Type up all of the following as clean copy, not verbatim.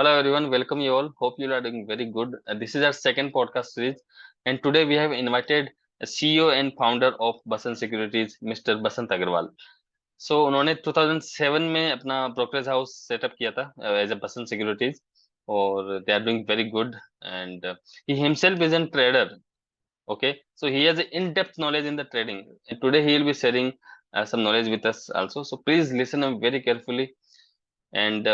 Hello everyone, welcome you all. Hope you are doing very good. This is our second podcast series, and today we have invited a CEO and founder of Basant Securities, Mr. Basant Agarwal. So उन्होंने 2007 में अपना brokerage house setup किया था as a Basant securities, और they are doing very good and he himself is an trader. Okay, so he has in depth knowledge in the trading, and today he will be sharing some knowledge with us also. So please listen him very carefully. And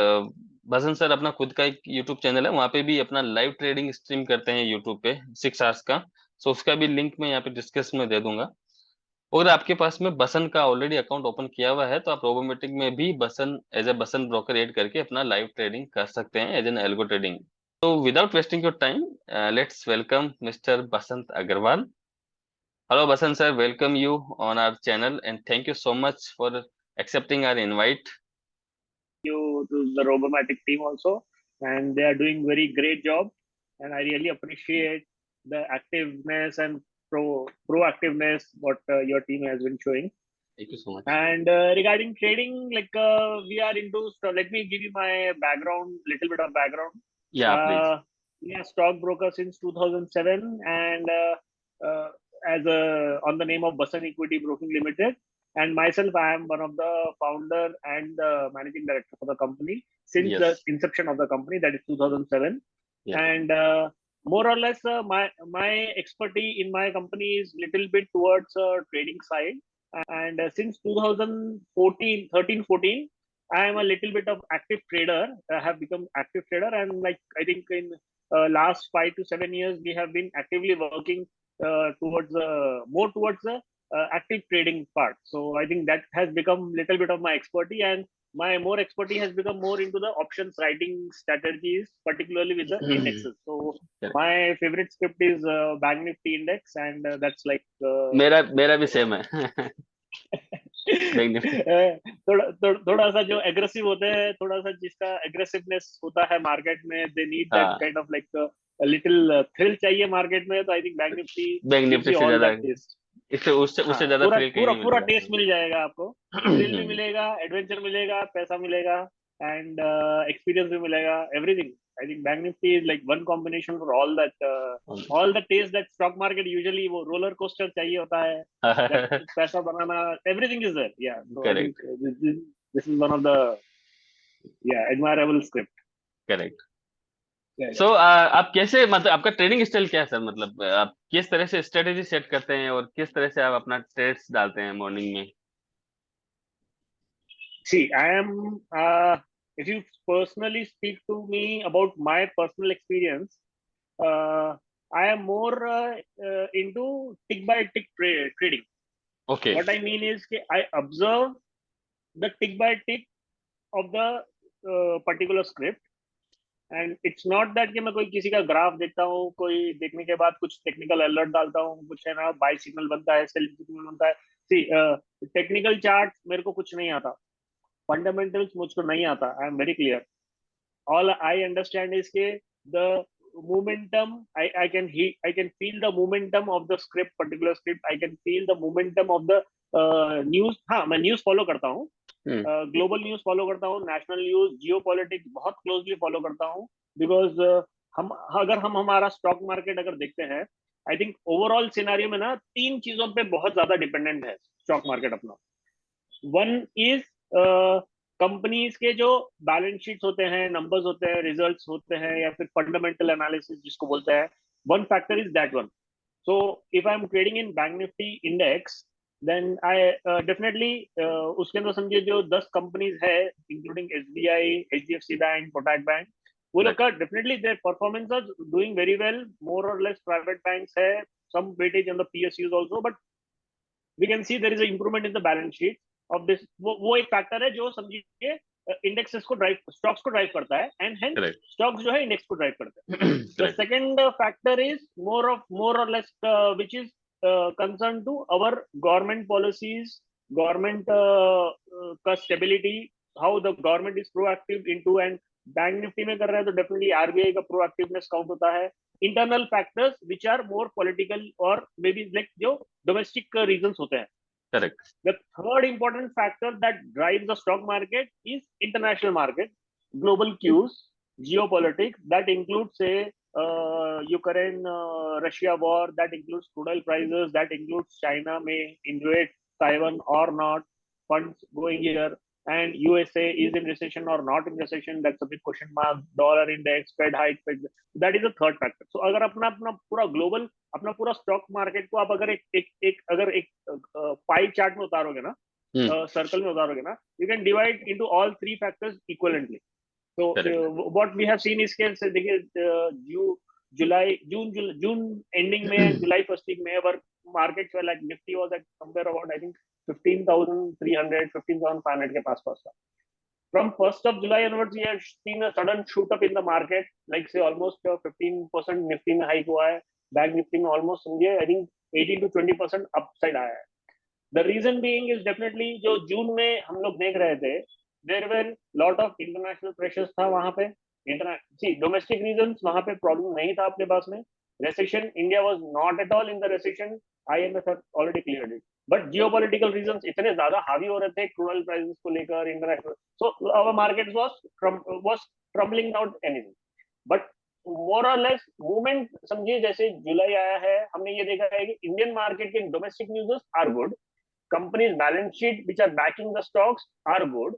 Basant sir अपना खुद का एक YouTube channel है, वहाँ पे भी अपना live trading stream करते हैं यूट्यूब पे 6 आवर्स का. सो उसका भी लिंक मैं यहाँ पे डिस्क्रिप्शन में दे दूंगा. अगर आपके पास में बसंत का ऑलरेडी अकाउंट ओपन किया हुआ है तो आप रोबोमेटिक में भी Basant as a Basant broker add करके अपना लाइव ट्रेडिंग कर सकते हैं एज एन एल्गो ट्रेडिंग. तो without wasting your time, let's welcome mister Basant Agarwal. Hello Basant sir, welcome you on our channel and thank you so much for accepting our invite. You to the Robomatic team also, and they are doing very great job. And I really appreciate the activeness and proactiveness what your team has been showing. Thank you so much. And regarding trading, like we are into. Let me give you my background, little bit of background. Yeah, please. We are stockbroker since 2007, and as a on the name of Basant Equity Broking Limited. And myself, I am one of the founder and the managing director for the company since the inception of the company, that is 2007. Yeah. And more or less, my expertise in my company is little bit towards trading side. And since 2014, 13, 14, I am a little bit of active trader. I have become active trader, and like I think in last 5 to 7 years, we have been actively working towards more towards the active trading part. So I think that has become little bit of my expertise, and my more expertise has become more into the options writing strategies, particularly with the indexes. So my favorite script is Bank Nifty index, and that's like मेरा भी same है. थोड़ा सा जो aggressive होते हैं, थोड़ा सा जिसका एग्रेसिवनेस होता है मार्केट में, they need that kind of like little thrill चाहिए मार्केट में. तो आई थिंक बैंक निफ्टी से ज्यादा उससे ज्यादा पूरा टेस्ट मिल जाएगा आपको. थ्रिल भी मिलेगा, एडवेंचर मिलेगा, पैसा मिलेगा, एंड एक्सपीरियंस भी मिलेगा, everything. I think Bank Nifty is like one combination for all the taste that stock market usually वो roller coaster चाहिए होता है. पैसा बनाना, everything is there. Yeah. So correct. I think this is one of the admirable script. Correct. So आप कैसे, मतलब आपका trading style क्या है सर? मतलब आप किस तरह से स्ट्रेटेजी सेट करते हैं और किस तरह से आप अपना ट्रेड्स डालते हैं मॉर्निंग में? See, I am. If you personally speak to me about my personal experience, I am more into tick by tick trading. Okay. What I mean is that I observe the tick by tick of the particular script, and it's not that कि मैं कोई किसी का graph देखता हूँ, कोई देखने के बाद कुछ टेक्निकल अलर्ट डालता हूँ, कुछ है ना बाय सिग्नल बनता है, सेल सिग्नल बनता है. सी टेक्निकल चार्ट मेरे को कुछ नहीं आता, फंडामेंटल्स मुझको नहीं आता. आई am very clear. All I understand is के the momentum, I can feel the momentum of the script, particular script. I can feel the momentum of the news. हाँ, मैं न्यूज फॉलो करता हूँ, ग्लोबल न्यूज फॉलो करता हूँ, national news, जियो politics बहुत closely follow करता हूँ. बिकॉज हम हमारा स्टॉक मार्केट अगर देखते हैं, आई थिंक ओवरऑल सिनारियो में ना 3 चीजों पे बहुत ज्यादा डिपेंडेंट है स्टॉक मार्केट अपना. वन इज कंपनीज के जो बैलेंस शीट्स होते हैं, नंबर्स होते हैं, रिजल्ट्स होते हैं, या फिर फंडामेंटल एनालिसिस जिसको बोलते हैं. One factor is that one. So if I am trading in bank Nifty index, then I definitely उसके अंदर समझिए जो 10 कंपनीज है, including SBI, HDFC bank, Kotak bank, वो लोग का definitely their performance are doing very well. More और लेस प्राइवेट बैंक्स है, some weightage on the PSUs also, but we can see there is a improvement in the balance sheet of this. वो एक factor है जो समझिए indexes को drive, stocks को drive करता है, एंड हेंस स्टॉक्स जो है इंडेक्स को ड्राइव करते हैं. The second factor is more और less which is concern to our government policies, government का stability, how the government is proactive into. And bank Nifty में कर रहे हैं तो डेफिनेटली आरबीआई का प्रोएक्टिवनेस काउंट होता है. Internal factors which are more political और मे बी लाइक जो डोमेस्टिक रीजंस होते हैं. Correct. The third important factor that drives the stock market is international market, global cues, geopolitics, that includes, say, Ukraine, Russia war, that includes crude oil prices, that includes China may invade Taiwan or not, funds going here, and USA is in recession or not in recession, that's a big question mark, dollar index, Fed hike, that is a third factor. So अगर अपना अपना पूरा global, अपना पूरा stock market को आप अगर एक पाई चार्ट में उतारोगे ना, सर्कल में उतारोगे ना, you can divide into all three factors equivalently. So what we have seen is कि देखिए June ending में and July first week में our markets were like Nifty was at somewhere about I think 15,300 15,500 के पास था. From 1st of July onwards, we have seen a sudden shoot up in the market, like say almost 15% Nifty में hike हुआ है, Bank Nifty में almost समझिए I think 18 to 20% upside आया है. The reason being is definitely जो जून में हम लोग देख रहे थे, there were lot of international pressures था वहां पे. See, domestic reasons वहां पे problem नहीं था अपने पास में. Recession, India was not at all in the recession. IMF has already cleared it. But geopolitical reasons इतने ज्यादा हावी हो रहे थे crude oil prices को लेकर international. So our market was troubling out anything. But more or less movement समझिए जैसे जुलाई आया है, हमने ये देखा है कि इंडियन मार्केट के domestic news are good, companies balance sheet which are backing the stocks are good.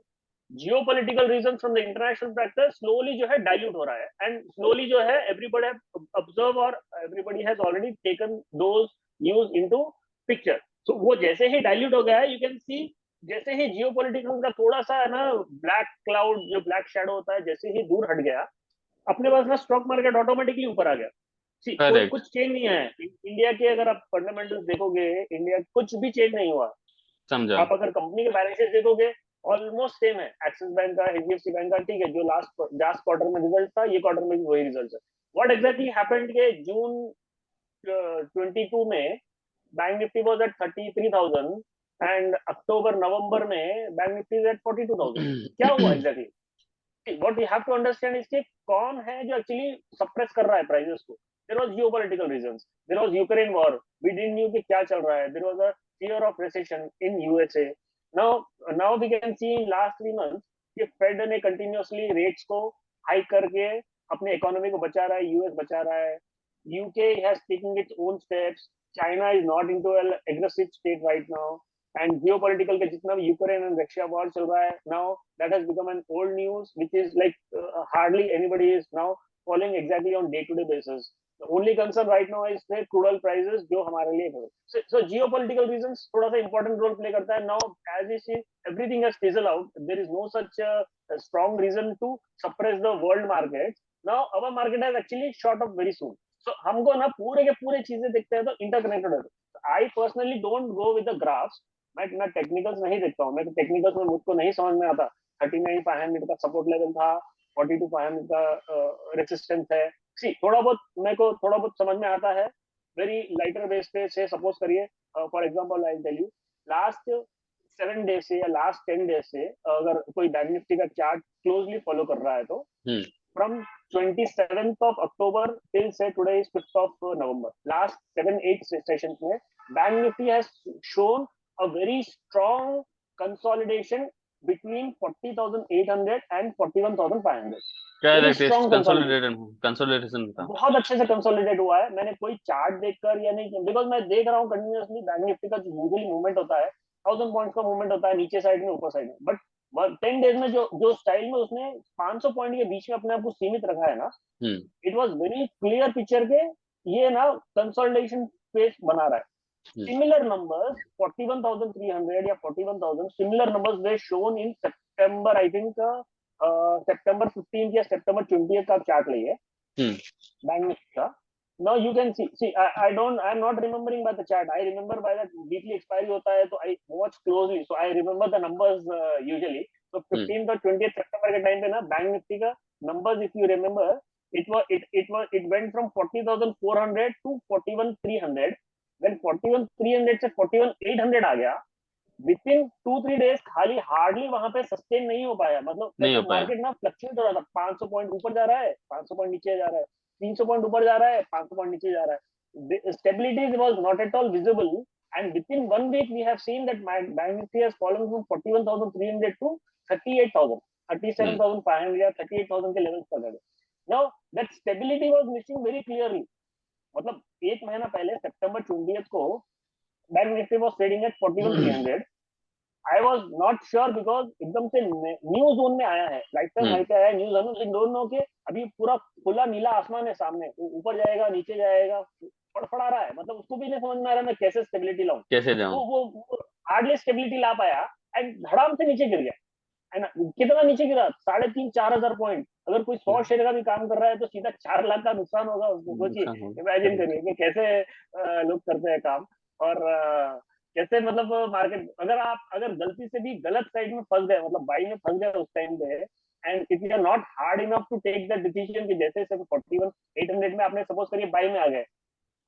Geopolitical reasons from the international factors slowly जो है dilute हो रहा है, and slowly जो है everybody have observed or everybody has already taken those news into picture. So वो जैसे ही dilute हो गया है, you can see जैसे ही geopolitical का थोड़ा सा है ना black cloud जो black shadow होता है जैसे ही दूर हट गया, अपने पास ना स्टॉक मार्केट ऑटोमेटिकली ऊपर आ गया. कोई कुछ चेंज नहीं है इंडिया के. अगर आप फंडामेंटल्स देखोगे, इंडिया कुछ भी चेंज नहीं हुआ. समझा. आप अगर कंपनी के बैलेंस शीट देखोगे ऑलमोस्ट सेम है. एक्सिस बैंक का, एचडीएफसी बैंक का, ठीक है, जो लास्ट क्वार्टर में रिजल्ट था, ये क्वार्टर में भी वही रिजल्ट है. व्हाट एग्जैक्टली हैपेंड के जून 22 में bank Nifty was at 33,000 and अक्टूबर नवंबर में बैंक निफ्टी इज एट 42,000. क्या हुआ exactly? what we have to understand is कि कौन है जो actually suppress कर रहा है prices को. There was geopolitical reasons. There was Ukraine war. We didn't knew कि क्या चल रहा है. There was a fear of recession in USA. Now we can see in last 3 months कि Fed ने continuously rates को hike करके अपने economy को बचा रहा है. US बचा रहा है. UK has taken its own steps. China is not into an aggressive state right now. And geopolitical के जितना भी यूक्रेन एंड रशिया वॉर चल रहा है, now that has become an old news which is like hardly anybody is now following exactly on day to day basis. The only concern right now is the crude oil prices जो हमारे लिए है. So geopolitical reasons थोड़ा सा important role play करता है. Now as we see everything has fizzled out, there is no such a strong reason to suppress the world markets. Now our market has actually shot up very soon. So हमको ना पूरे के पूरे चीजें देखते हैं तो interconnected है. I personally don't go with the graphs. मैं टेक्निकल्स नहीं देखता हूँ. मैं टेक्निकल्स में मुझको नहीं समझ में आता. 39,500 का सपोर्ट लेवल था, 42,500 का रेसिस्टेंस है. सी थोड़ा बहुत समझ में आता है वेरी लाइटर बेस पे. से सपोज करिए for example I tell you last 7 days से या लास्ट 10 डेज से अगर कोई बैंक निफ्टी का चार्ट क्लोजली फॉलो कर रहा है तो from 27th of October till say today is 5th of November, last 7-8 sessions में Bank Nifty has shown a very strong consolidation between 40,800 and 41,500. Consolidation बहुत अच्छे से कंसोलिडेट हुआ है. मैंने कोई चार्ट देखकर या नहीं, बिकॉज मैं देख रहा हूँ कंटिन्यूअसली बैंक निफ्टी का जो यूजुअली मूवमेंट होता है 1000 पॉइंट का मूवमेंट होता है नीचे साइड में ऊपर साइड में. बट 10 डेज में जो स्टाइल में उसने 500 पॉइंट के बीच में अपने आप को सीमित रखा है ना, it was very clear picture के ये ना कंसोलिडेशन फेज बना रहा है. Similar numbers 41,300 या 41,000 similar numbers were shown in September. I think September 15th या September 20th का चार्ट लिए बैंक निफ्टी का. Now you can see I'm not remembering by the chart. I remember by the weekly expiry होता है तो I watch closely, so I remember the numbers usually. So 15th और 20th September के time पे ना bank Nifty का numbers if you remember it went from 40,400 to 41,300. When 41,300 से 41,800 आ गया, विद इन 2-3 डेज खाली हार्डली वहां पे सस्टेन नहीं हो पाया. मतलब मार्केट ना फ्लक्चुएट हो रहा था. 500 पॉइंट ऊपर जा रहा है, 500 पॉइंट नीचे जा रहा है, 300 पॉइंट ऊपर जा रहा है, 500 पॉइंट नीचे जा रहा है. Stability was not at all visible, and within 1 week we have seen that Bank Nifty has fallen from 41,300 to 38,000. 37,500 या 38,000 के लेवल्स पर गए। Now that stability was missing very clearly. मतलब एक महीना पहले सितंबर 20 को bank Nifty was trading at 41,300। I was not sure because एकदम से न्यू जोन में आया है, लाइफ टाइम हाई पे आया है, न्यू जोन में डोंट नो के अभी पूरा खुला नीला आसमान है सामने, ऊपर जाएगा नीचे जाएगा, फड़फड़ा रहा है, मतलब उसको भी नहीं समझ में आ रहा मैं कैसे स्टेबिलिटी लाऊं, कैसे जाऊं। वो हार्डली स्टेबिलिटी ला पाया एंड धड़ाम से नीचे गिर गया है ना। कितना नीचे गिरा, 3,500-4,000 पॉइंट। अगर कोई 100 शेयर का भी काम कर रहा है तो सीधा 4 लाख का नुकसान होगा उसको। सोचिए, इमेजिन करिए कि कैसे लोग करते हैं काम। और कैसे मतलब मार्केट, अगर गलती से भी गलत साइड में फंस गए, मतलब बाई में फंस गए उस टाइम पे, and if you are not hard enough to take the decision कि जैसे 41,800 में आपने सपोज करिए बाई में आ गए,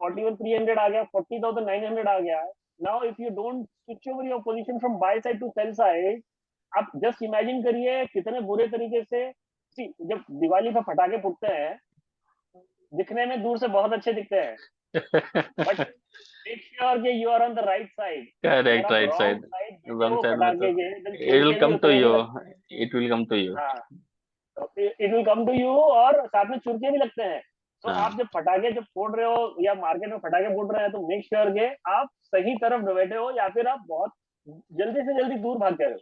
41,300 आ गया, 40,900 आ गया। Now if you don't switch over your position from buy side to sell side, आप जस्ट इमेजिन करिए कितने बुरे तरीके से। जब दिवाली पर पटाखे फूटते हैं, दिखने में दूर से बहुत अच्छे दिखते हैं, बट मेक श्योर कि you are on the right side. अगर करेक्ट, आप राइट रॉन्ग साइड, साइड बैठे रॉन्ग हो साइड पटाखे मतलब के, then इट सुन विल के भी कम टू उतना यू, नहीं लगता। It will come to you. हाँ, it will come to you, और साथ में चुरके भी लगते हैं। तो आप जब पटाखे जब फोड़ रहे हो या मार्केट में पटाखे फूट रहे हैं, तो मेक श्योर के आप सही तरफ बैठे हो, या फिर आप बहुत जल्दी से जल्दी दूर भाग रहे हो।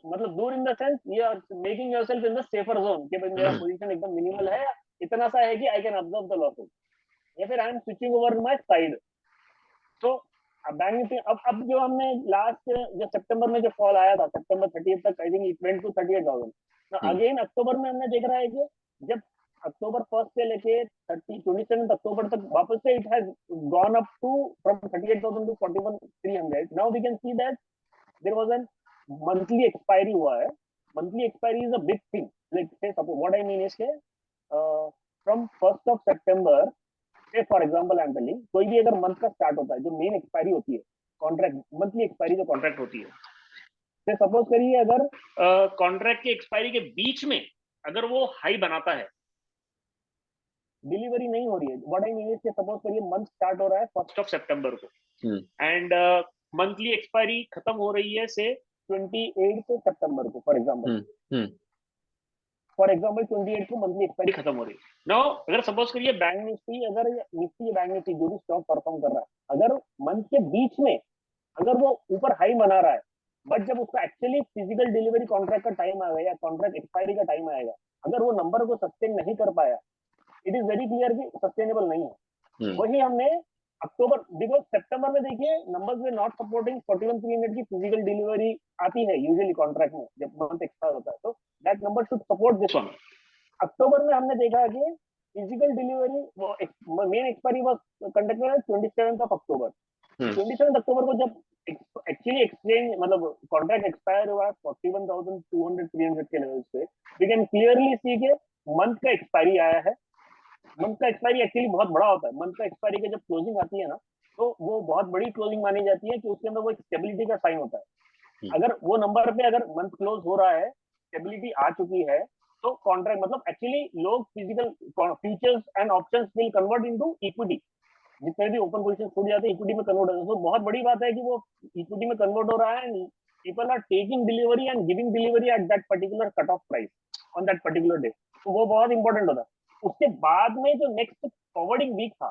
मतलब दूर in the sense you are making yourself in the safer zone, कि भाई मेरा पोजीशन एकदम मिनिमल है, इतना सा है कि I can observe the losses, या फिर I am switching over my side. तो बैंक निफ्टी अब जो हमने लास्ट जो सितंबर में जो फॉल आया था, सितंबर 30 तक, I think it went to 38,000। Again अक्टूबर में हमने देख रहा है कि जब अक्टूबर 1 से लेके 27 अक्टूबर तक वापस से it has gone up to from 38,000 to 41,300। Now we can see that there was an monthly expiry हुआ है। Monthly expiry is a big thing. Like say suppose what I mean is के फ्रॉम 1st ऑफ सितंबर, say for example I am telling, कोई भी अगर month का start होता है, जो मेन एक्सपायरी होती है, कॉन्ट्रैक्ट मंथली एक्सपायरी जो कॉन्ट्रैक्ट होती है, से सपोज करिए अगर कॉन्ट्रैक्ट की एक्सपायरी के बीच में अगर वो हाई बनाता है, डिलीवरी नहीं हो रही है, व्हाट आई मीन इज के सपोज करिए मंथ स्टार्ट हो रहा है 1st ऑफ सितंबर को, एंड मंथली एक्सपायरी खत्म हो रही है से 28 सितंबर को, फॉर एग्जांपल, 28 को मंथली एक्सपायरी खत्म हो रही है। नाउ अगर सपोज करिए बैंक निफ्टी, अगर निफ्टी या बैंक निफ्टी जो भी स्टॉक परफॉर्म कर रहा है, अगर मंथ के बीच में अगर वो ऊपर हाई बना रहा है, बट जब उसका एक्चुअली फिजिकल डिलीवरी कॉन्ट्रैक्ट का टाइम आ गया या कॉन्ट्रैक्ट एक्सपायरी का टाइम आएगा, अगर वो नंबर को सस्टेन नहीं कर पाया, इट इज वेरी क्लियर कि सस्टेनेबल नहीं है। वही हमने अक्टूबर, बिकॉज सितंबर में देखिए नंबर्स वे नॉट सपोर्टिंग 41,300 की फिजिकल डिलीवरी आती है यूजुअली कॉन्ट्रैक्ट में जब मंथ एक्सपायर होता है, तो that number should support this one. अक्टूबर में हमने देखा कि physical delivery main expiry was conducted 27 अक्टूबर। 27 अक्टूबर को जब एक्चुअली एक्सचेंज मतलब कॉन्ट्रैक्ट एक्सपायर हुआ 41,200-300 के लेवल से, वी कैन क्लियरली सी के मंथ का एक्सपायरी आया है। मंथ का एक्सपायरी एक्चुअली बहुत बड़ा होता है। मंथ का एक्सपायरी की जब क्लोजिंग आती है ना, तो वो बहुत बड़ी क्लोजिंग मानी जाती है कि उसके अंदर वो एक स्टेबिलिटी का साइन होता है। अगर वो नंबर पे अगर मंथ क्लोज हो रहा है, स्टेबिलिटी आ चुकी है, तो कॉन्ट्रैक्ट मतलब एक्चुअली लोग physical futures and options will convert into equity. जितने भी ओपन पोजीशन छूट जाते हैं इक्विटी में कन्वर्ट होते हैं। तो बहुत बड़ी बात है कि वो इक्विटी में कन्वर्ट हो रहा है and people are taking delivery and giving delivery at that particular cut off price on that particular day. तो वो बहुत इंपॉर्टेंट होता है। उसके बाद में जो नेक्स्ट फॉरवर्डिंग वीक था,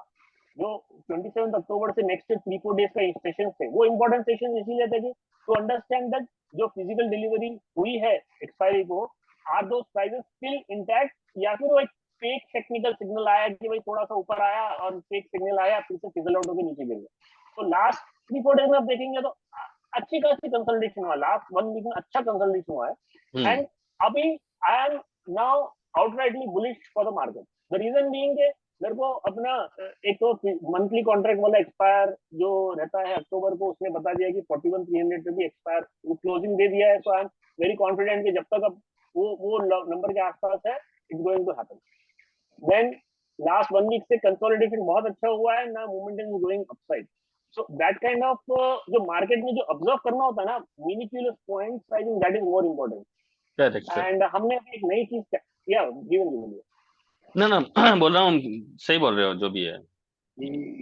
जो 27 अक्टूबर से नेक्स्ट 3-4 डेज का सेशन थे, वो इंपॉर्टेंट सेशन इसीलिए थे कि टू अंडरस्टैंड दैट जो फिजिकल डिलीवरी हुई है एक्सपायरी को, are those prices still intact, या फिर वो एक फेक टेक्निकल सिग्नल आया कि भाई थोड़ा सा ऊपर आया और फेक सिग्नल आया फिर से फिजल आउट होकर नीचे गिर गया। तो लास्ट 3-4 डेज में आप देखेंगे तो अच्छी खासी कंसल्टेशन हुआ, लास्ट 1 वीक में अच्छा कंसल्टेशन हुआ है। एंड अभी I am now outrightly bullish for the market. The reason being के मेरे को अपना एक तो मंथली कॉन्ट्रैक्ट वाला एक्सपायर जो रहता है अक्टूबर को, उसने बता दिया कि 41,300 पे भी एक्सपायर क्लोजिंग दे दिया है। So I am very confident कि जब तक अब वो नंबर के आसपास है, it's going to happen. Then last 1 week से कंसोलिडेशन बहुत अच्छा हुआ है ना, momentum is going upside. So that kind of जो मार्केट में जो ऑब्जर्व करना होता है ना, minuscule points, I think that is more important. And हमने अभी एक नई चीज किया, जीवन ना बोल रहा हूँ, सही बोल रहे हो जो भी है।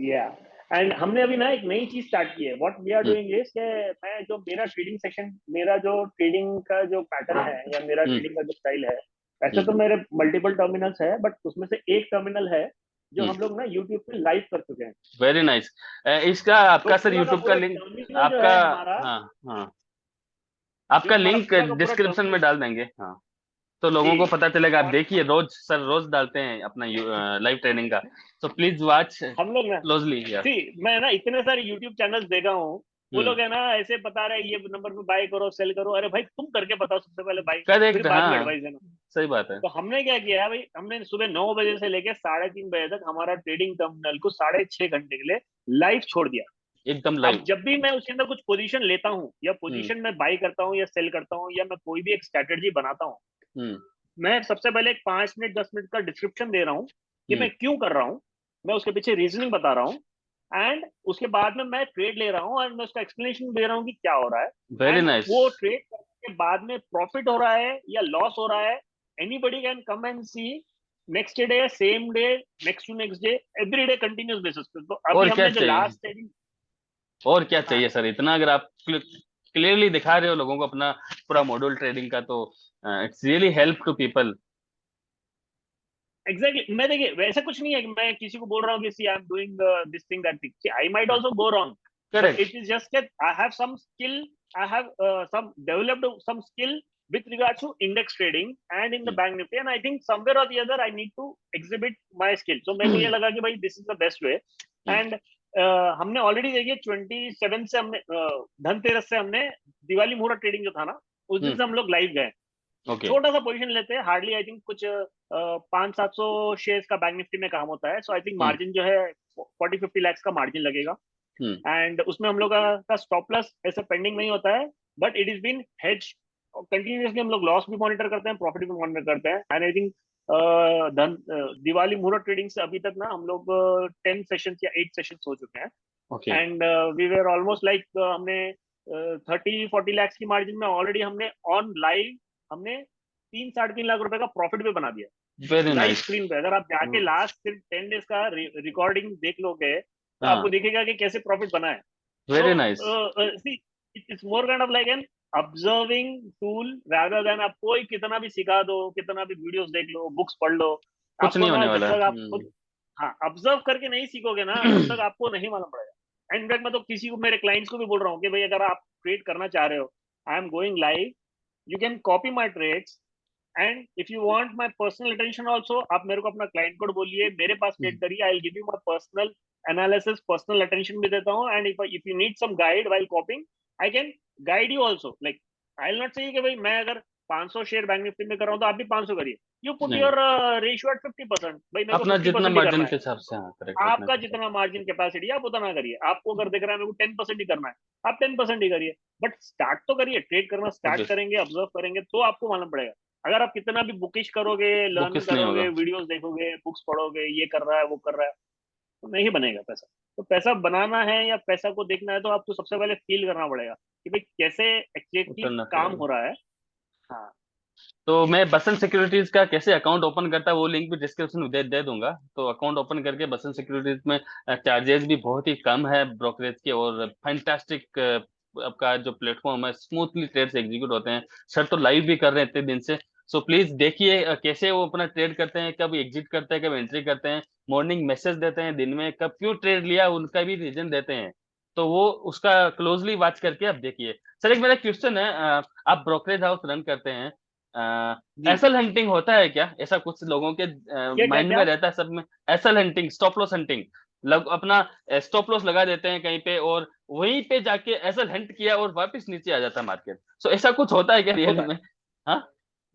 या एंड हमने अभी ना एक नई चीज स्टार्ट की है, what we are hmm, doing is कि मैं जो मेरा ट्रेडिंग सेशन, मेरा जो ट्रेडिंग का जो पैटर्न है या मेरा हम्म, ट्रेडिंग का जो स्टाइल है, वैसे हम्म। तो मेरे मल्टीपल टर्मिनल्स है, बट उसमें से एक टर्मिनल है जो हम्म। हम लोग ना यूट्यूब पे लाइव कर चुके हैं। Very nice. इसका तो आपका सर पूरा का यूट्यूब का पूरा लिंक, टर्मिनल जो आपका, है हमारा, हाँ हाँ, जो आपका हमारा लिंक पूरा का पूरा डिस्क्रिप्शन में टर्मिनल, डाल देंगे, हाँ। तो जी। लोगों को पता चलेगा। आप और देखिए, रोज सर रोज डालते हैं अपना लाइव ट्रेनिंग का। सो प्लीज वॉच हम लोग ना, क्लोजली। या सी, मैं ना इतने सारे यूट्यूब चैनल्स देखा हूँ, वो हम्म। लोग है ना ऐसे बता रहे हैं ये नंबर पे बाय करो सेल करो, अरे भाई तुम करके बताओ सबसे पहले बाय, फिर करेक्ट, बाद में हाँ। एडवाइस देना। सही बात है। तो हमने क्या किया है भाई, हमने सुबह 9 बजे से लेके 3:30 बजे तक हमारा ट्रेडिंग टर्मिनल को 6.5 घंटे के लिए लाइव छोड़ दिया। एकदम अब लाइव। जब भी मैं उसके अंदर कुछ पोजीशन लेता हूँ या हम्म। पोजीशन में बाई करता हूँ या सेल करता हूँ या मैं कोई भी एक स्ट्रेटेजी बनाता हूँ, हम्म। मैं सबसे पहले एक 5 मिनट 10 मिनट का डिस्क्रिप्शन दे रहा हूँ कि हम्म। मैं क्यों कर रहा हूँ, मैं उसके पीछे रीजनिंग बता रहा हूँ, एंड उसके बाद में मैं ट्रेड ले रहा हूँ और मैं उसका एक्सप्लेनेशन दे रहा हूँ कि क्या हो रहा है। Very and nice. वो ट्रेड करने के बाद में प्रॉफिट हो रहा है या लॉस हो रहा है, anybody can come and see next day, same day, next to next day, every day continuous basis पे। तो अभी और क्या हमने जो चाहिए? लास्ट ट्रेडिंग, और क्या हाँ चाहिए सर? इतना अगर आप क्लियरली दिखा रहे हो लोगों को अपना पूरा मॉड्यूल ट्रेडिंग का, तो it's really help to people. Exactly exactly, मैं देखिए वैसा कुछ नहीं है कि मैं किसी को बोल रहा हूँ कि see I am doing this thing that thing, I might also go wrong, but correct. It is just that I have some skill, I have some developed some skill with regards to index trading and in the bank nifty, and I think somewhere or the other I need to exhibit my skill, so मेरे को ये लगा कि भाई this is the best way। and हमने already देखिए 27 से हमने धनतेरस से हमने दिवाली मुहूर्त ट्रेडिंग जो था ना, उस दिन से हम लोग लाइव गए। ओके। छोटा सा पोजीशन लेते हैं, हार्डली आई थिंक कुछ 500-700 शेयर्स का बैंक निफ्टी में काम होता है, so I think hmm. Margin जो है 40-50 लाख का मार्जिन लगेगा। हम्म। एंड उसमें हम लोग का स्टॉप लॉस ऐसे पेंडिंग नहीं होता है, but it is been hedge. Continuously हम लोग लॉस भी मॉनिटर करते हैं, प्रॉफिट भी मॉनिटर करते हैं, एंड आई थिंक दिवाली मुहूर्त ट्रेडिंग से अभी तक ना हम लोग 10 सेशन या 8 सेशन हो चुके हैं। Okay. And we were almost like हमने 30-40 लाख की मार्जिन में ऑलरेडी हमने ऑन लाइव हमने 3-3.5 लाख रुपए का प्रॉफिट भी बना दिया वेरी लाइव नाइस। स्क्रीन पे। अगर आप जाके लास्ट सिर्फ 10 डेज का रिकॉर्डिंग देख लोगे तो आपको हाँ। दिखेगा कि कैसे प्रॉफिट बना है। वेरी तो nice. See, it's more kind of like an observing tool rather than आप कोई कितना भी सिखा दो, कितना भी वीडियोस देख लो, बुक्स पढ़ लो, कुछ आपको नहीं ना होने जब वाला। तक आप खुद, हाँ, ऑब्जर्व करके नहीं सीखोगे ना तब तक आपको नहीं मालूम पड़ेगा। एंड इनफैक्ट मैं तो किसी को, मेरे क्लाइंट्स को भी बोल रहा हूँ कि भाई अगर आप ट्रेड करना चाह रहे हो, I am going live, you can copy my trades, and if you want my personal attention also, आप मेरे को अपना क्लाइंट कोड बोलिए, मेरे पास ट्रेड करिए, I will give you my personal analysis, personal attention भी देता हूँ। And if you need some guide while copying, I can guide you also. Like I will not say कि भाई मैं अगर 500 शेयर बैंक निफ्टी में कर रहा हूँ तो आप भी 500 करिए, यू पुट नहीं, योर रेशियो एट 50%, भाई मेरे को अपना जितना 50% ही मार्जिन करना के है। हिसाब से, हाँ करेक्ट, अपने आपका के हिसाब जितना मार्जिन कैपेसिटी आप उतना करिए, आपको अगर दिख रहा है मेरे को 10% ही करना है, आप 10% ही करिए, बट स्टार्ट तो करिए, ट्रेड करना स्टार्ट से। करेंगे, ऑब्जर्व करेंगे तो आपको मालूम पड़ेगा। अगर आप कितना भी बुकिश करोगे, वो लर्निंग किस नहीं करोगे, होगा। वीडियोस देखोगे, बुक्स पढ़ोगे, ये कर रहा है वो कर रहा है, तो नहीं बनेगा पैसा। तो पैसा बनाना है या पैसा को देखना है तो आपको सबसे पहले फील करना पड़ेगा कि भाई कैसे एग्जैक्टली उतरना काम पड़ेगा। हो रहा है। हाँ तो मैं बसंत सिक्योरिटीज का कैसे अकाउंट ओपन करता है, वो लिंक भी डिस्क्रिप्शन में दे दूंगा। तो अकाउंट ओपन करके बसंत सिक्योरिटीज में चार्जेस भी बहुत ही कम है ब्रोकरेज के, और फैंटास्टिक आपका जो प्लेटफॉर्म है, स्मूथली ट्रेड्स एग्जीक्यूट होते हैं। सर तो लाइव भी कर रहे हैं इतने दिन से। सो प्लीज देखिए कैसे वो अपना ट्रेड करते हैं, कब एग्जिट करते हैं, कब एंट्री करते हैं, मॉर्निंग मैसेज देते हैं, दिन में कब क्यों ट्रेड लिया उनका भी रीजन देते हैं। तो वो उसका क्लोजली वॉच करके आप देखिए। सर एक मेरा क्वेश्चन है, आप ब्रोकरेज हाउस रन करते हैं, जी। एसल हंटिंग होता है क्या? ऐसा कुछ लोगों के क्या क्या माइंड में क्या? रहता है सब में। Acyl hunting, stop loss hunting, अपना स्टॉप लॉस लगा देते हैं कहीं पे, और वहीं पे जाके एसल हंट किया और वापस नीचे आ जाता है मार्केट। सो ऐसा कुछ होता है क्या रियल होता है। में? हाँ।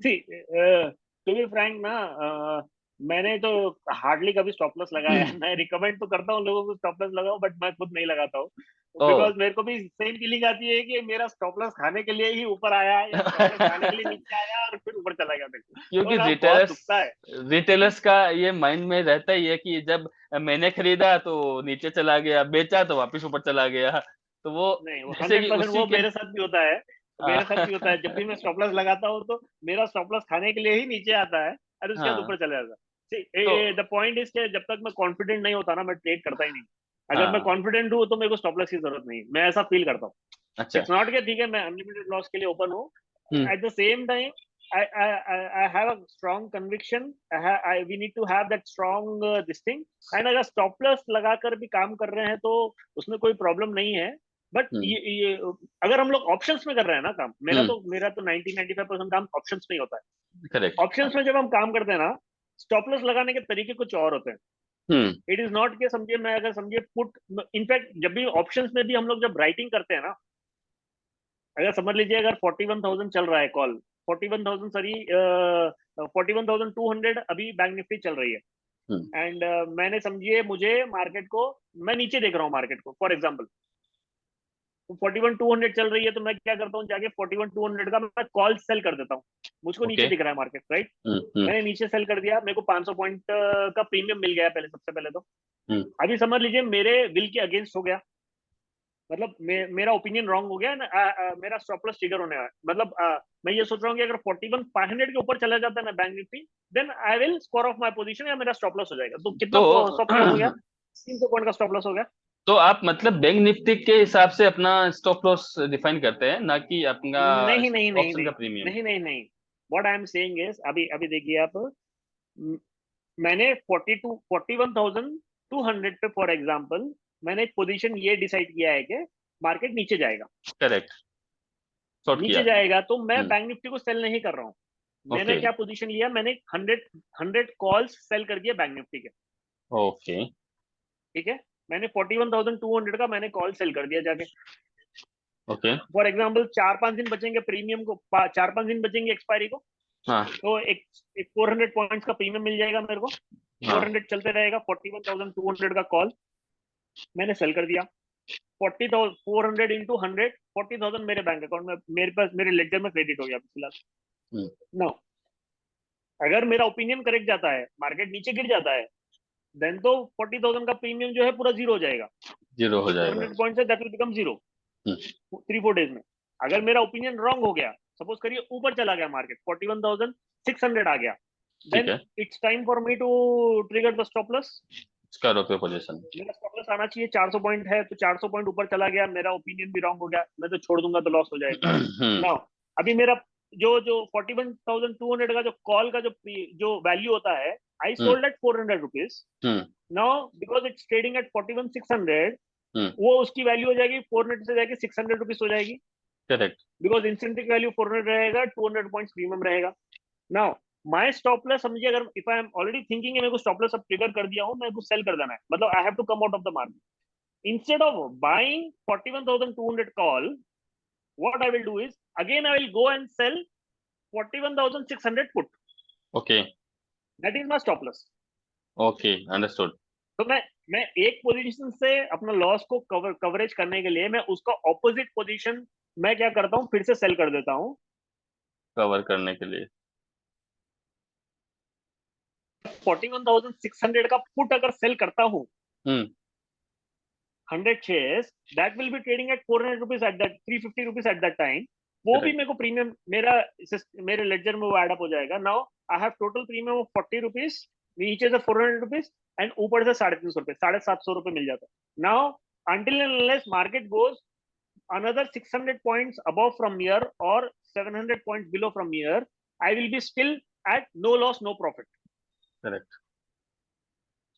सी, टू बी फ्रैंक ना, मैंने तो हार्डली कभी स्टॉप लॉस लगाया है। मैं रिकमेंड तो करता हूँ लोगों को स्टॉप लॉस लगाओ, बट मैं खुद नहीं लगाता हूँ, ओ। बिकॉज मेरे को भी सेम फीलिंग आती है कि मेरा स्टॉप लॉस खाने के लिए ही ऊपर आया या स्टॉप लॉस खाने के लिए नीचे आया और फिर ऊपर चला गया, मेरे को क्योंकि तो ना बहुत रिटेलर्स दुखता है। रिटेलर्स का ये माइंड में रहता ही है कि जब मैंने खरीदा तो नीचे चला गया, बेचा तो वापस ऊपर चला गया। तो वो नहीं, वो जैसे हंड्रेड कि परसेंट उसी वो के मेरे साथ भी होता है। मेरे साथ भी होता है, जब भी मैं स्टॉप लॉस लगाता हूँ तो मेरा स्टॉप लॉस खाने के लिए ही नीचे आता है और उसके बाद हाँ। ऊपर चला जाता तो है। द पॉइंट इज जब तक मैं कॉन्फिडेंट नहीं होता ना, मैं ट्रेड करता ही नहीं। अगर मैं हाँ, कॉन्फिडेंट हूँ तो मेरे को स्टॉप लॉस की जरूरत नहीं है, मैं ऐसा फील करता हूँ। अच्छा। इट्स नॉट कि ठीक है मैं अनलिमिटेड लॉस के लिए ओपन हूँ, हम्म। at the same time I have a strong conviction. We need to have that strong this thing. And अगर stop loss लगाकर भी काम कर रहे हैं तो उसमें कोई प्रॉब्लम नहीं है। बट हम्म। ये अगर हम लोग ऑप्शंस में कर रहे हैं ना काम, हम्म। मेरा तो 90-95% काम ऑप्शंस में ही होता है। करेक्ट। ऑप्शंस में जब हम काम करते हैं ना, स्टॉप लॉस लगाने के तरीके कुछ और होते हैं। हम्म। इट इज नॉट के समझिए, मैं अगर समझिए पुट, इनफैक्ट जब भी ऑप्शंस में भी हम लोग जब राइटिंग करते हैं ना, अगर समझ लीजिए अगर 41,000 चल रहा है कॉल, 41,000 सॉरी 41,200 अभी बैंक निफ्टी चल रही है। हम्म। एंड मैंने समझिए मुझे मार्केट को, मैं नीचे देख रहा हूँ मार्केट को फॉर एग्जाम्पल, 41,200 चल रही है तो मैं क्या करता हूँ, जाके 41,200 का मैं कॉल सेल कर देता हूँ। मुझको ओके। नीचे दिख रहा है मार्केट, राइट? हम्म। हम्म। मैंने नीचे सेल कर दिया, मेरे को 500 पॉइंट का प्रीमियम मिल गया पहले, सबसे पहले तो। हम्म। अभी समझ लीजिए मेरे विल के अगेंस्ट हो गया, मतलब मेरा ओपिनियन रॉन्ग हो गया ना, मेरा स्टॉप लॉस ट्रिगर होने वाला है। मतलब मैं ये सोच रहा हूँ कि अगर 41,500 के ऊपर चला जाता है ना bank Nifty, then I will score off my position, या मेरा स्टॉप लॉस हो जाएगा। तो कितना तो स्टॉप लॉस हो गया? 300 पॉइंट का स्टॉप लॉस हो गया। तो आप मतलब बैंक निफ्टी के हिसाब से अपना स्टॉप लॉस डिफाइन करते हैं, ना कि अपना नहीं नहीं नहीं ऑप्शन नहीं का प्रीमियम? नहीं नहीं नहीं। What I am saying is, अभी अभी देखिए आप, म- मैंने 41,200 पे फॉर एग्जांपल मैंने एक पोजीशन ये डिसाइड किया है कि मार्केट नीचे जाएगा। करेक्ट। शॉर्ट किया। नीचे जाएगा तो मैं हम्म। बैंक निफ्टी को सेल नहीं कर रहा हूँ। मैंने ओके। क्या पोजीशन लिया, मैंने 100 कॉल्स सेल कर दिए बैंक निफ्टी के। ओके। ठीक है, मैंने 41,200 का मैंने कॉल सेल कर दिया जाके। ओके। फॉर एग्जाम्पल 4-5 दिन बचेंगे प्रीमियम को, 4-5 दिन बचेंगे एक्सपायरी को, हाँ। तो एक 400 पॉइंट्स का प्रीमियम मिल जाएगा मेरे को। हाँ। 400 चलते रहेगा, 41,200 का कॉल मैंने सेल कर दिया। 40,000 400 इंटू 100, 40,000 मेरे बैंक अकाउंट में, मेरे पास मेरे लेडजर में क्रेडिट हो गया फिलहाल। हम्म। नो, अगर मेरा ओपिनियन करेक्ट जाता है, मार्केट नीचे गिर जाता है, देन तो 40,000 का प्रीमियम जो है पूरा जीरो हो जाएगा। जीरो हो फोर जाएगा। Hundred point say that will become zero hmm. 3-4 days में। अगर मेरा ओपिनियन रॉन्ग हो गया, सपोज करिए ऊपर चला गया मार्केट, 41,600 आ गया, ठीक देन है। It's time for me to trigger the stop loss. इसका रुपये पोजीशन। मेरा स्टॉप लॉस आना चाहिए 400 पॉइंट है, तो 400 पॉइंट ऊपर चला गया, मेरा ओपिनियन भी रॉन्ग हो गया, मैं तो छोड़ दूंगा तो लॉस हो जाएगा। हम्म। नाउ अभी मेरा जो जो 41,200 का जो कॉल का जो वैल्यू होता है, I hmm. Sold at 400 rupees. Hmm. Now because it's trading at 41,600, hmm. वो उसकी वैल्यू हो जाएगी 400 से जाके 600 रुपीज हो जाएगी, करेक्ट। बिकॉज इंसेंटिव वैल्यू 400 रहेगा, 200 पॉइंट प्रीमियम रहेगा। नाउ माय स्टॉप लॉस समझिए, अगर if I am already thinking मेरे को स्टॉप लॉस अब ट्रिगर कर दिया हूं, मेरे को सेल कर देना है, मतलब I have to come out of the market instead of buying 41,200 call. What I will do is, again I will go and sell 41,600 put. Okay. That is my stop loss. Okay, understood. तो मैं एक position से अपना loss को coverage करने के लिए मैं उसका ऑपोजिट पोजीशन मैं क्या करता हूँ, फिर से सेल कर देता हूँ। कवर करने के लिए। 41,600 का पुट अगर सेल करता हूँ हम्म। 100 shares, that will be trading at 400 rupees at that 350 rupees at that time। वो भी करेक्ट। मेरे को प्रीमियम मेरे लेजर में वो एडअप हो जाएगा। Now I have total premium of 40 rupees, नीचे से 400 रुपीज, एंड ऊपर से 350 रुपए, 750 रुपए मिल जाता है। Now until and unless market goes another 600 points above from here or 700 points below from here, I will be still at no loss no profit। Correct.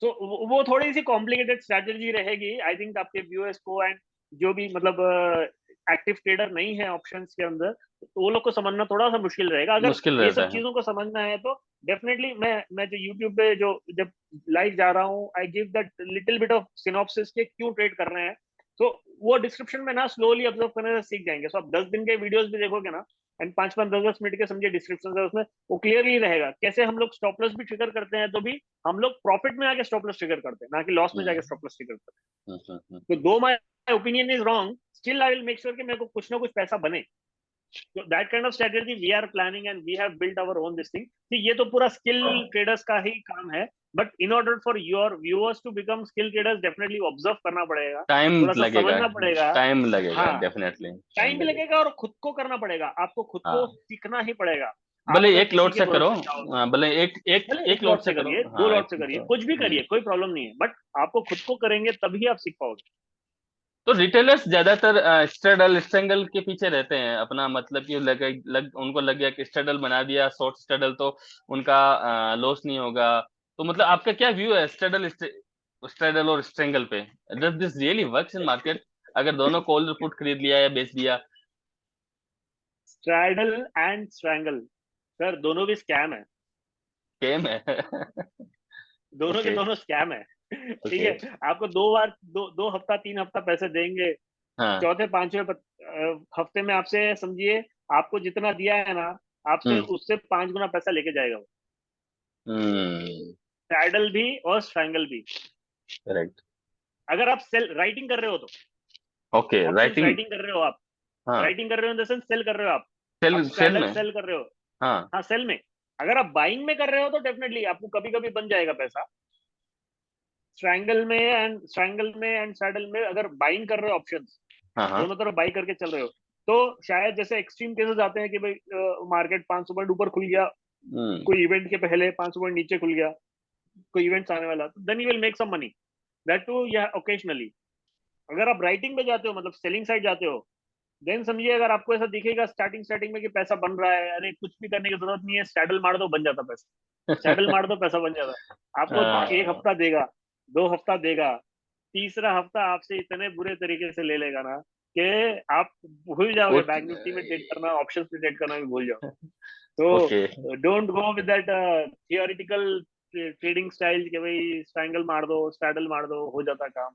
तो वो थोड़ी सी कॉम्प्लिकेटेड स्ट्रैटेजी रहेगी आई थिंक आपके व्यूअर्स को, and जो भी मतलब active trader नहीं है ऑप्शंस के अंदर, तो वो लोग को समझना थोड़ा सा मुश्किल रहेगा। अगर मुश्किल ये रहता सब है। चीजों को समझना है तो डेफिनेटली मैं जो यूट्यूब पे जो जब लाइव जा रहा हूँ, I give that little bit of synopsis के क्यों ट्रेड कर रहे हैं। तो वो डिस्क्रिप्शन में ना स्लोली ऑब्जर्व करने से सीख जाएंगे। सो आप 10 दिन के वीडियोस भी देखोगे ना, एंड 5-5 10-10 मिनट के समझे डिस्क्रिप्शन है उसमें, वो क्लियरली रहेगा कैसे हम लोग स्टॉप लॉस भी ट्रिगर करते हैं, तो भी हम लोग प्रॉफिट में आके स्टॉप लॉस ट्रिगर करते हैं, ना कि लॉस में जाके हम्म। स्टॉप लॉस ट्रिगर करते हम्म। हैं। तो though my opinion is wrong, still I will make sure कि मेरे को कुछ ना कुछ पैसा बने। तो that kind of strategy we are planning and we have built our own this thing. ये तो पूरा स्किल ट्रेडर्स का ही काम है, but in order for your viewers to become skill traders, definitely observe करना पड़ेगा, टाइम थोड़ा सा लगेगा। समझना पड़ेगा। टाइम लगेगा, हाँ, डेफिनेटली टाइम टाइम भी लगेगा। लगेगा और खुद को करना पड़ेगा, आपको खुद को हाँ। सीखना ही पड़ेगा। भले अगर एक किसी लॉट के से करो, भरोसे जाओगे, भले एक एक भले एक एक लॉट लॉट से से करो, करिए, दो हाँ लॉट एक से करिए, तो कुछ भी करिए, कोई प्रॉब्लम नहीं है, बट आपको खुद को करेंगे तभी आप सीख पाओगे। तो रिटेलर्स ज्यादातर स्ट्रैडल स्ट्रैंगल के पीछे रहते हैं अपना, मतलब कि उनको लग गया कि स्ट्रैडल बना दिया, शॉर्ट स्ट्रैडल तो उनका लॉस नहीं होगा। तो मतलब आपका क्या व्यू है स्ट्रैडल स्ट्रैडल और स्ट्रैंगल पे? Does this really works in market, अगर दोनों कॉल पुट खरीद लिया या बेच दिया? स्ट्रैडल एंड स्ट्रैंगल, सर दोनों भी स्कैम है, सेम है। दोनों के ओके। दोनों स्कैम है। ठीक ओके। है, आपको दो बार, दो हफ्ता, 3 हफ्ता पैसे देंगे, हाँ। चौथे पांचवें हफ्ते में आपसे समझिए, आपको जितना दिया है ना, आपसे हम्म। उससे 5 गुना पैसा लेके जाएगा वो। हम्म। सैडल भी और स्ट्रैंगल भी। करेक्ट। अगर आप सेल राइटिंग कर रहे हो तो, ओके, ऑप्शंस राइटिंग। राइटिंग कर रहे हो आप, हाँ। राइटिंग कर रहे हो इन द सेंस सेल कर रहे हो आप। सेल आप सेल स्ट्रैडल में। सेल कर रहे हो, हाँ। हाँ सेल में। अगर आप बाइंग में कर रहे हो तो डेफिनेटली आपको कभी कभी बन जाएगा पैसा। स्ट्रैंगल में एंड सैडल में अगर बाइंग कर रहे हो ऑप्शंस, हाँ। हाँ। दोनों तरफ बाई करके चल रहे हो, तो शायद जैसे एक्सट्रीम केसेस आते हैं कि भाई मार्केट 500 पॉइंट ऊपर खुल गया, हम्म। कोई इवेंट के पहले 500 पॉइंट नीचे खुल गया, कोई इवेंट्स आने वाला, तो then you will make some money, that too या ओकेजनली। अगर आप राइटिंग पे जाते हो, मतलब सेलिंग साइड जाते हो, देन समझिए अगर आपको ऐसा दिखेगा स्टार्टिंग स्टार्टिंग में कि पैसा बन रहा है, अरे कुछ भी करने की जरूरत नहीं है, सैडल मार दो बन जाता पैसा, सैडल मार दो पैसा बन जाता है। आपको एक हाँ। हफ्ता देगा, 2 हफ्ता देगा, तीसरा हफ्ता आपसे इतने बुरे तरीके से ले लेगा ना कि आप भूल जाओगे उठ। बैंक निफ्टी में ट्रेड करना, ऑप्शंस में ट्रेड करना भी भूल जाओ। तो okay. Don't go with that theoretical trading style कि भाई स्ट्रैंगल मार दो, स्टैडल मार दो, हो जाता काम।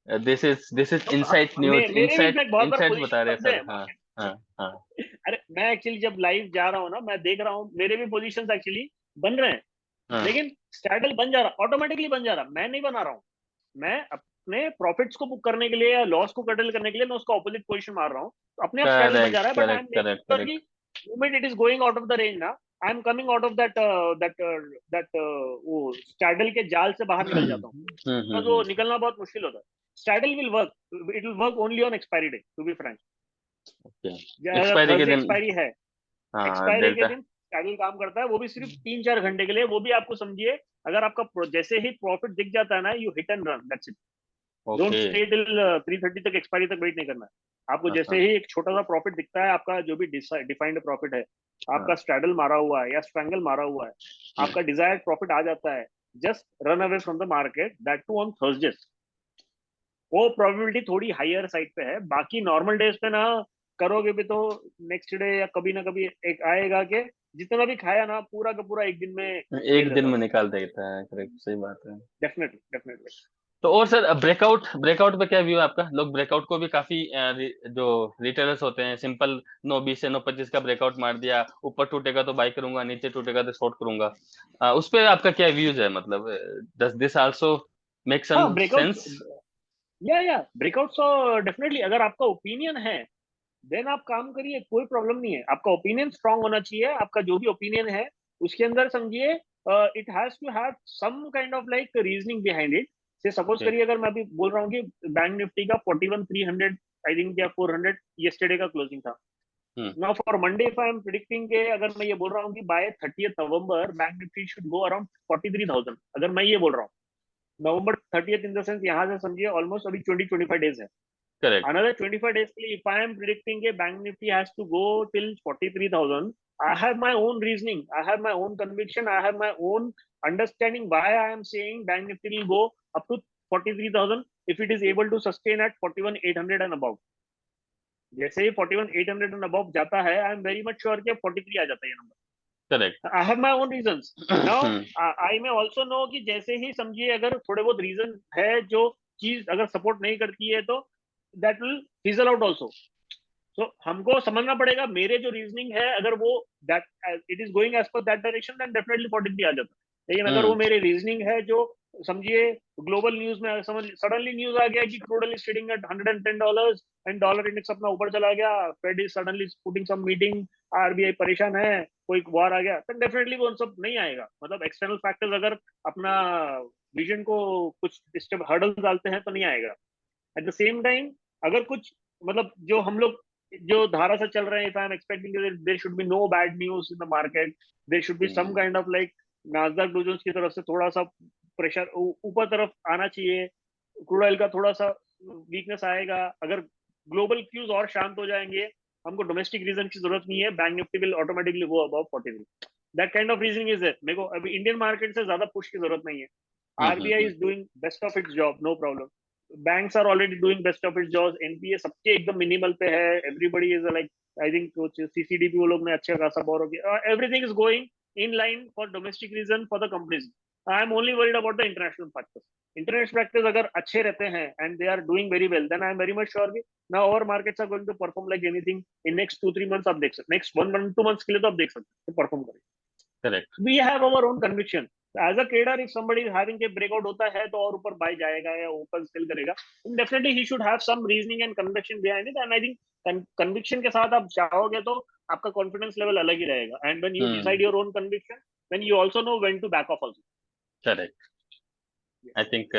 दिस इज तो इनसाइट न्यूज, मेरे भी इनसाइट इनफैक्ट बहुत बार इनसाइट्स बता पोजीशन रहे हैं बनते सर। हैं हाँ। मार्केट। हाँ। हाँ। अरे मैं एक्चुअली जब लाइव जा रहा हूँ ना, मैं देख रहा हूँ मेरे भी पोजीशंस एक्चुअली बन रहे हैं, हाँ। लेकिन स्टैडल बन जा रहा, ऑटोमेटिकली बन जा रहा, मैं नहीं बना रहा हूँ। मैं अपने प्रॉफिट्स को बुक करने के लिए या लॉस को कटल करने के लिए मैं उसका ऑपोजिट पोजीशन मार रहा हूँ, तो अपने आप स्टैडल बन जा करेक्ट रहा है, but I am correct making correct sure correct. कि moment it is going out of the range ना, I am coming out of that that वो स्टैडल के जाल से बाहर निकल जाता हूँ, बस वो निकलना बहुत मुश्किल होता है। Straddle will work, it will work only on expiry day, to be frank. Okay. अगर एक्सपायरी के थर्सडे दिन। एक्सपायरी है, हाँ, एक्सपायरी के डेल्टा। दिन स्टैडल काम करता है, वो भी सिर्फ 3-4 घंटे के लिए, वो भी आपको समझिए, अगर आपका जैसे ही प्रॉफिट दिख जाता है ना, you hit and run, that's it. Don't okay. Stay till 3:30 तक, एक्सपायरी तक वेट नहीं करना है आपको। हाँ। जैसे हाँ। ही एक छोटा सा प्रॉफिट दिखता है, आपका जो भी डिफाइंड प्रॉफिट है, आपका हाँ। स्ट्रैडल मारा हुआ है या स्ट्रैंगल मारा हुआ है, हम्म। आपका डिजायर्ड प्रॉफिट आ जाता है, just run away from the market, that too on Thursday. वो प्रोबेबिलिटी थोड़ी हायर साइड पे है, बाकी नॉर्मल डेज पे ना करोगे भी तो नेक्स्ट डे या कभी ना कभी एक आएगा कि जितना भी खाया ना पूरा का पूरा एक दिन में खेल एक दिन देता में था। निकाल देता है, करेक्ट, सही बात है। Definitely definitely. तो और सर, ब्रेकआउट ब्रेकआउट पे क्या व्यू है आपका? लोग ब्रेकआउट को भी काफी जो रिटेलर्स होते हैं, सिंपल 9:20 से 9:25 का ब्रेकआउट मार दिया, ऊपर टूटेगा तो बाई करूंगा, नीचे टूटेगा तो शॉर्ट करूंगा। उस पे आपका क्या व्यूज है, मतलब डज दिस आल्सो मेक हाँ सम ब्रेकआउट, सेंस? या ब्रेकआउट तो डेफिनेटली, अगर आपका ओपिनियन है देन आप काम करिए, कोई प्रॉब्लम नहीं है। आपका ओपिनियन स्ट्रांग होना चाहिए, आपका जो भी ओपिनियन है उसके अंदर समझिए it has to have some kind of like reasoning behind it. Say suppose okay. करिए अगर मैं अभी बोल रहा हूँ कि बैंक निफ्टी का 41,300 आई थिंक या 400 येस्टरडे का क्लोजिंग था। Hmm. Now for Monday if I am predicting के, अगर मैं ये बोल रहा हूँ कि बाय 30th नवंबर bank Nifty should go around 43,000, अगर मैं ये बोल रहा हूँ नवंबर 30th इन द सेंस यहाँ से समझिए ऑलमोस्ट अभी 20-25 डेज है। करेक्ट। Another 25 days के लिए if I am predicting a bank nifty has to go till 43,000, I have my own reasoning, I have my own conviction, I have my own understanding why I am saying bank nifty will go up to 43,000 if it is able to sustain at 41,800 and above। जैसे ही 41,800 and above जाता है, I am very much sure कि 43 आ जाता है ये number. Correct. I have my own reasons. Now, I may also know कि जैसे ही समझिए अगर थोड़े बहुत रीजन है जो चीज अगर सपोर्ट नहीं करती है तो that will fizzle out also. सो हमको समझना पड़ेगा मेरे जो रीजनिंग है, अगर वो that it is going as per that direction then definitely 43 आ जाता है। लेकिन अगर वो हम्म। मेरे रीजनिंग है जो समझिए ग्लोबल न्यूज में समझ सडनली न्यूज आ गया कि crude oil is trading at $110 and dollar index अपना ऊपर चला गया, Fed is suddenly putting some meeting, RBI परेशान है, कोई वॉर आ गया, तो डेफिनेटली वो सब नहीं आएगा। मतलब एक्सटर्नल फैक्टर्स अगर अपना विजन को कुछ हर्डल्स डालते हैं तो नहीं आएगा। एट द सेम टाइम अगर कुछ मतलब जो हम लोग जो धारा से चल रहे हैं, if I am expecting that there should be no bad news in the market, there should be some kind of like Nasdaq Dow Jones की तरफ से थोड़ा सा प्रेशर ऊपर तरफ आना चाहिए, क्रूड ऑयल का थोड़ा सा वीकनेस आएगा, अगर ग्लोबल क्यूज और शांत हो जाएंगे, हमको डोमेस्टिक रीजन की जरूरत नहीं है, bank Nifty will automatically go above 43। That kind of reasoning is it. मेरे को अभी इंडियन मार्केट से ज्यादा पुश की जरूरत नहीं है। RBI is doing best of its job, no problem. Banks are already doing best of its job, NPA सबके एकदम मिनिमल पे है, everybody is like, I think कुछ सीसीडीपी वो लोग ने अच्छा खासा बोरो किया, everything is going in line for domestic reason for the companies. I am only worried about the international factors. International factors अगर अच्छे रहते हैं and they are doing very well, then I am very much sure कि now our markets are going to perform like anything in next 2-3 months। आप देख सकते, next 1-2 months के लिए तो आप देख सकते हैं perform करेंगे। Correct. We have our own conviction. As a trader, if somebody is having a breakout होता है तो और ऊपर buy जाएगा या ऊपर sell करेगा, then definitely he should have some reasoning and conviction behind it. And I think conviction के साथ आप चाहोगे तो आपका confidence level अलग ही रहेगा। And when you decide your own conviction, then you also know when to back off also. Correct. I think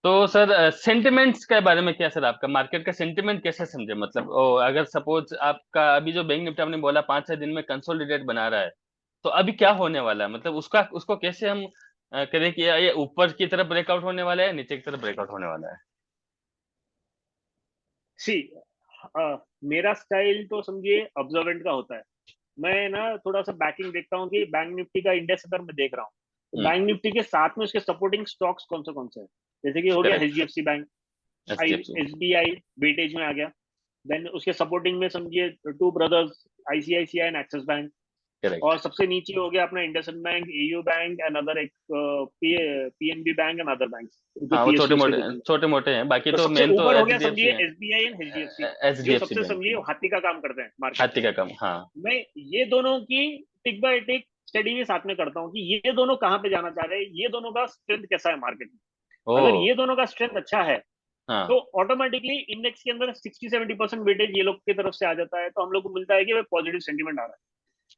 तो sir sentiments के बारे में क्या सर, आपका मार्केट का सेंटिमेंट कैसे समझे, मतलब अगर सपोज आपका अभी जो बैंक निफ्टी आपने बोला 5-6 दिन में कंसोलिडेट बना रहा है, तो अभी क्या होने वाला है, मतलब उसको कैसे हम करें कि ये ऊपर की तरफ ब्रेकआउट होने वाला है, नीचे की तरफ ब्रेकआउट होने वाला है? सी मेरा स्टाइल तो समझिए ऑब्जर्वेंट का होता है। मैं ना थोड़ा सा बैकिंग देखता हूँ कि बैंक निफ्टी का इंडेक्स अगर मैं देख रहा हूँ तो बैंक निफ्टी के साथ में उसके सपोर्टिंग स्टॉक्स कौन से हैं। जैसे कि हो गया correct. HDFC bank, HDFC. SBI weightage में आ गया। देन उसके सपोर्टिंग में समझिए two brothers, ICICI and Axis bank. Correct. और सबसे नीचे हो गया अपना IndusInd bank, AU bank and other एक PNB bank and other bank जो हाँ वो पीएसयूज के रूप में। छोटे मोटे हैं, बाकी तो तो सबसे मेन तो ऊपर हो गया एचडीएफसी समझिए है। एसबीआई एंड एचडीएफसी, जो एचडीएफसी सबसे बैंक समझिए है। हाथी का काम करते हैं मार्केट हाथी में। का कम, हाँ। मैं ये दोनों की टिक बाय टिक स्टडी भी साथ में करता हूँ कि ये दोनों कहाँ पे जाना चाह रहे हैं, ये दोनों का स्ट्रेंथ कैसा है मार्केट में। ओ। अगर ये दोनों का स्ट्रेंथ अच्छा है हाँ। तो ऑटोमेटिकली इंडेक्स के अंदर 60-70% वेटेज ये लोग की तरफ से आ जाता है, तो हम लोग को मिलता है कि पॉजिटिव सेंटीमेंट आ रहा है।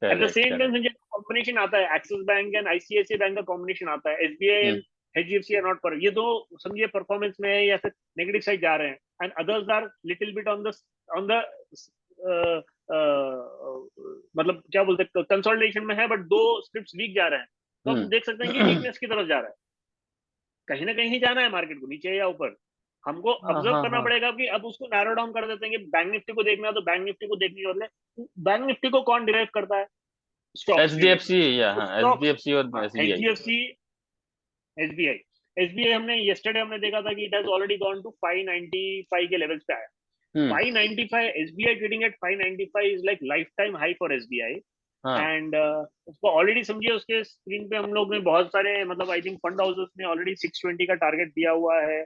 At the correct same time correct. मुझे कॉम्बिनेशन आता है, Axis Bank and ICICI Bank का कॉम्बिनेशन आता है, SBI hmm and HDFC are not पर, ये दो समझिए परफॉर्मेंस में है या फिर नेगेटिव साइड जा रहे हैं, and others are little bit on the मतलब क्या बोलते हैं कंसोलिडेशन में है, बट दो स्क्रिप्ट वीक जा रहे हैं, तो हम देख सकते हैं कि हम्म। वीकनेस की तरफ जा रहा है। कहीं ना कहीं जाना है मार्केट को, नीचे या ऊपर, हमको हाँ ऑब्जर्व हाँ करना हाँ। पड़ेगा कि अब उसको नैरो डाउन कर देते हैं कि बैंक निफ्टी को देखना है तो बैंक निफ्टी को देखने के बदले बैंक निफ्टी को कौन डिराइव करता है, स्टॉक्स डिराइव एचडीएफसी करता है। या तो हाँ, स्टॉक्स, एचडीएफसी और एसबीआई। एचडीएफसी, एसबीआई, एसबीआई हमने येस्टरडे हमने देखा था कि it has already gone to 595 के लेवल्स पे आया। हम्म। 595, SBI trading at 595 is like lifetime high for SBI. हाँ। एंड उसको ऑलरेडी समझिए उसके स्क्रीन पे हम लोग ने बहुत सारे मतलब आई थिंक फंड हाउसेस ने ऑलरेडी 620 का टारगेट दिया हुआ है,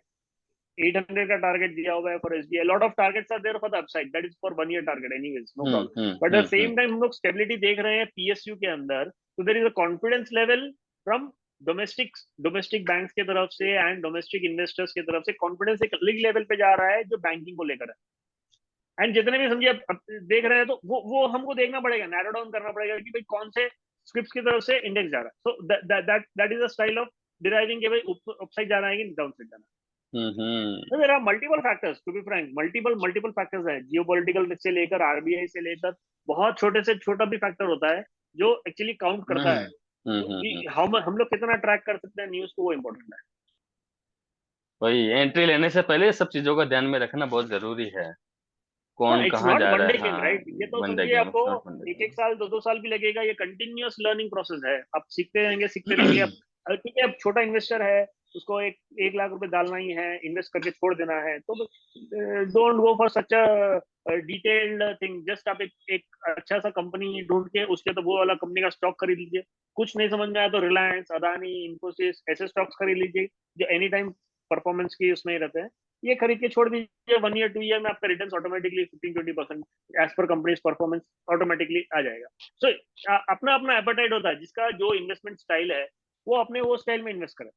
800 का टारगेट दिया हुआ है for SBI. Lot of targets are there for the upside, that is for 1 year target anyways, no problem. But at the same time हम लोग स्टेबिलिटी देख रहे हैं पीएसयू के अंदर, तो there is a confidence level from domestic banks की तरफ से एंड डोमेस्टिक इन्वेस्टर्स की तरफ से, कॉन्फिडेंस एक अलग लेवल पे जा रहा है जो बैंकिंग को लेकर है। एंड जितने भी समझिए अब देख रहे हैं तो वो हमको देखना पड़ेगा, नैरो डाउन करना पड़ेगा कि भाई कौन से स्क्रिप्ट्स की तरफ से इंडेक्स जा रहा है। सो that is a style of deriving कि भाई अपसाइड जाना है कि डाउन साइड जाना है। हम्म। तो there are multiple factors, to be frank multiple factors हैं, जियोपॉलिटिकल से लेकर आरबीआई से लेकर बहुत छोटे से छोटा भी फैक्टर होता है जो एक्चुअली काउंट करता है। तो हम लोग कितना ट्रैक कर सकते हैं न्यूज को, वो इम्पोर्टेंट है। वही एंट्री लेने से पहले सब चीजों का ध्यान में रखना बहुत जरूरी है, हाँ, कौन इट्स कहाँ नॉट जा वन रहा डे है। गेम हाँ। राइट, ये तो वन डे समझिए गेम, आपको इट्स नॉट वन डे एक गेम। एक साल 2-2 साल भी लगेगा, ये कंटिन्यूअस लर्निंग प्रोसेस है, आप सीखते रहेंगे सीखते रहेंगे। अब ठीक है, अब छोटा इन्वेस्टर है, उसको 1 लाख रुपए डालना ही है, इन्वेस्ट करके छोड़ देना है, तो don't go for such a detailed thing. Just आप एक अच्छा सा कंपनी ढूंढ के उसके तो वो वाला कंपनी का स्टॉक खरीद लीजिए। कुछ नहीं समझ में आया तो रिलायंस, अदानी, इन्फोसिस ऐसे स्टॉक्स खरीद लीजिए जो एनी टाइम परफॉर्मेंस की उसमें ही रहते हैं। ये खरीद के छोड़ दीजिए, 1 ईयर 2 ईयर में आपका return automatically 15-20% as per companies performance automatically आ जाएगा। सो अपना अपना एपेटाइट होता है, जिसका जो इन्वेस्टमेंट स्टाइल है वो अपने वो स्टाइल में इन्वेस्ट करे।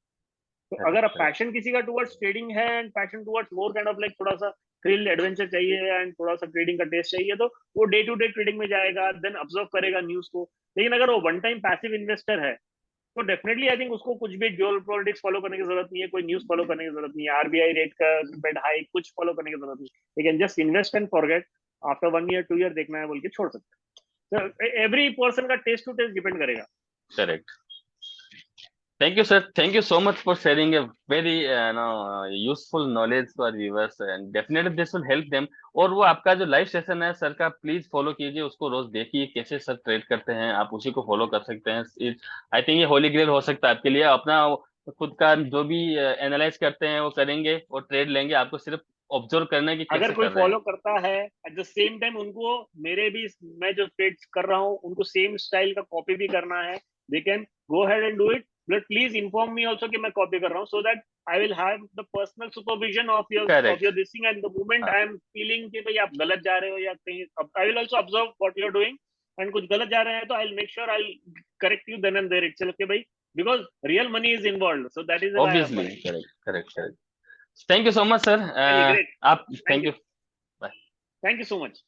तो अगर करेक्ट आप करेक्ट। पैशन किसी का टुवर्ड्स ट्रेडिंग है and passion towards more kind of like थोड़ा सा थ्रिल एडवेंचर चाहिए एंड थोड़ा सा ट्रेडिंग का टेस्ट चाहिए, तो वो डे टू डे ट्रेडिंग में जाएगा, देन ऑब्जर्व करेगा न्यूज को। लेकिन अगर वो वन टाइम पैसिव इन्वेस्टर है तो डेफिनेटली आई थिंक उसको कुछ भी जियो पॉलिटिक्स फॉलो करने की जरूरत नहीं है, कोई न्यूज फॉलो करने की जरूरत नहीं है, आरबीआई रेट का बेड हाइक कुछ फॉलो करने की जरूरत नहीं है। Can just invest and forget. After 1 year 2 year देखना है बोल के छोड़ सकते हैं। तो एवरी पर्सन का टेस्ट टू टेस्ट डिपेंड करेगा। Correct. Thank you, sir. Thank you so much for sharing a very useful knowledge to our viewers, and definitely this will help them. और वो आपका जो लाइव सेशन है sir का, please follow कीजिए, उसको रोज देखिए कैसे सर ट्रेड करते हैं, आप उसी को फॉलो कर सकते हैं। आई थिंक ये होली ग्रेल हो सकता है आपके लिए। अपना खुद का जो भी एनालाइज करते हैं वो करेंगे और ट्रेड लेंगे, आपको सिर्फ ऑब्जर्व करना है कि अगर कैसे कोई कर रहे हैं। फॉलो करता है एट द सेम टाइम उनको मेरे भी, मैं जो ट्रेड्स कर रहा हूँ उनको सेम स्टाइल का कॉपी भी करना है, they can go head and do it, but please inform me also कि मैं कॉपी कर रहा हूँ, so that I will have the personal supervision of correct. Your this thing, and the moment हाँ, आई एम फीलिंग कि भाई आप गलत जा रहे हो या कहीं, I will also observe what you are doing, and कुछ गलत जा रहे हैं तो I will make sure I will correct you then and there itself कि भाई, because real money is involve, so that is why I am obviously. Worrying. Correct correct correct. Thank you so much sir. चलिए, great, आप, thank thank you, you. Bye. Thank you so much.